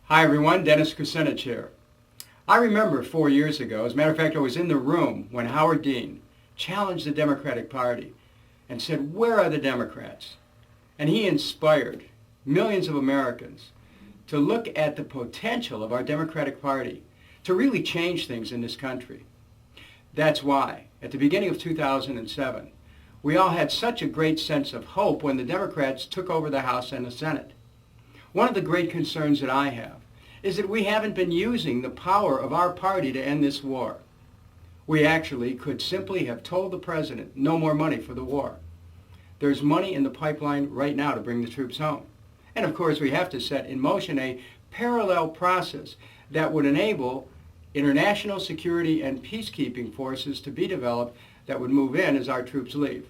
Hi everyone, Dennis Kucinich here. I remember 4 years ago, as a matter of fact I was in the room when Howard Dean challenged the Democratic Party and said, "Where are the Democrats?" And he inspired millions of Americans to look at the potential of our Democratic Party to really change things in this country. That's why, at the beginning of 2007, we all had such a great sense of hope when the Democrats took over the House and the Senate. One of the great concerns that I have is that we haven't been using the power of our party to end this war. We actually could simply have told the president no more money for the war. There's money in the pipeline right now to bring the troops home. And of course we have to set in motion a parallel process that would enable international security and peacekeeping forces to be developed that would move in as our troops leave.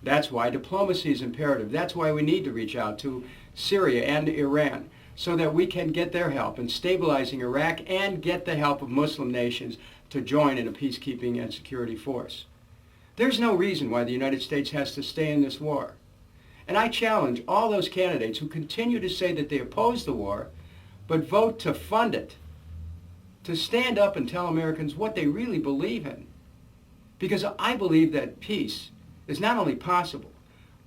That's why diplomacy is imperative. That's why we need to reach out to Syria and Iran so that we can get their help in stabilizing Iraq and get the help of Muslim nations to join in a peacekeeping and security force. There's no reason why the United States has to stay in this war. And I challenge all those candidates who continue to say that they oppose the war, but vote to fund it, to stand up and tell Americans what they really believe in. Because I believe that peace is not only possible,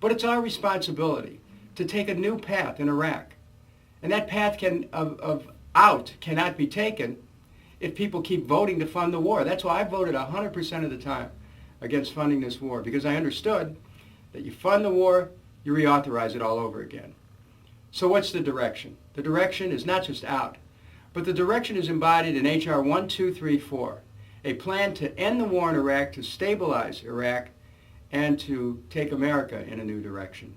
but it's our responsibility to take a new path in Iraq. And that path cannot be taken if people keep voting to fund the war. That's why I voted 100% of the time against funding this war, because I understood that you fund the war, you reauthorize it all over again. So what's the direction? The direction is not just out, but the direction is embodied in H.R. 1234, a plan to end the war in Iraq, to stabilize Iraq, and to take America in a new direction.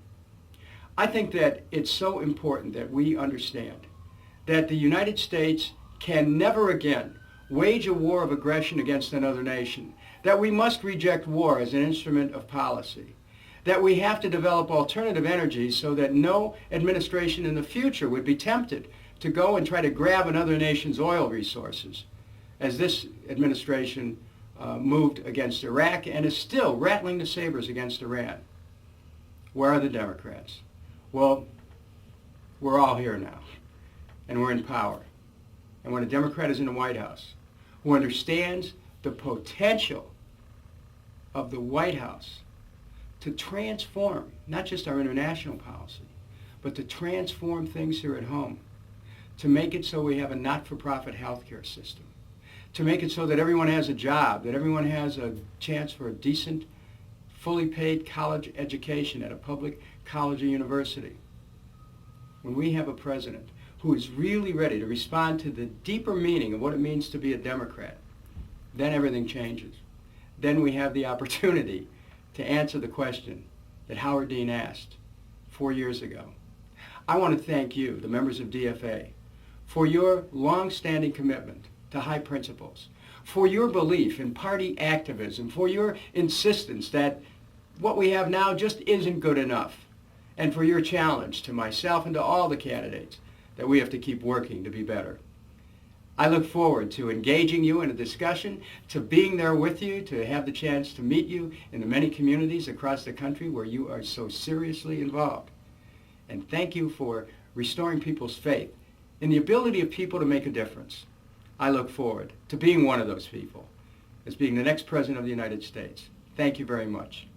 I think that it's so important that we understand that the United States can never again wage a war of aggression against another nation, that we must reject war as an instrument of policy, that we have to develop alternative energies so that no administration in the future would be tempted to go and try to grab another nation's oil resources, as this administration moved against Iraq and is still rattling the sabers against Iran. Where are the Democrats? Well, we're all here now, and we're in power. And when a Democrat is in the White House, who understands the potential of the White House to transform not just our international policy, but to transform things here at home, to make it so we have a not-for-profit healthcare system, to make it so that everyone has a job, that everyone has a chance for a decent, fully paid college education at a public college or university. When we have a president who is really ready to respond to the deeper meaning of what it means to be a Democrat, then everything changes. Then we have the opportunity to answer the question that Howard Dean asked 4 years ago. I want to thank you, the members of DFA, for your long-standing commitment to high principles, for your belief in party activism, for your insistence that what we have now just isn't good enough, and for your challenge to myself and to all the candidates that we have to keep working to be better. I look forward to engaging you in a discussion, to being there with you, to have the chance to meet you in the many communities across the country where you are so seriously involved. And thank you for restoring people's faith in the ability of people to make a difference. I look forward to being one of those people, as being the next President of the United States. Thank you very much.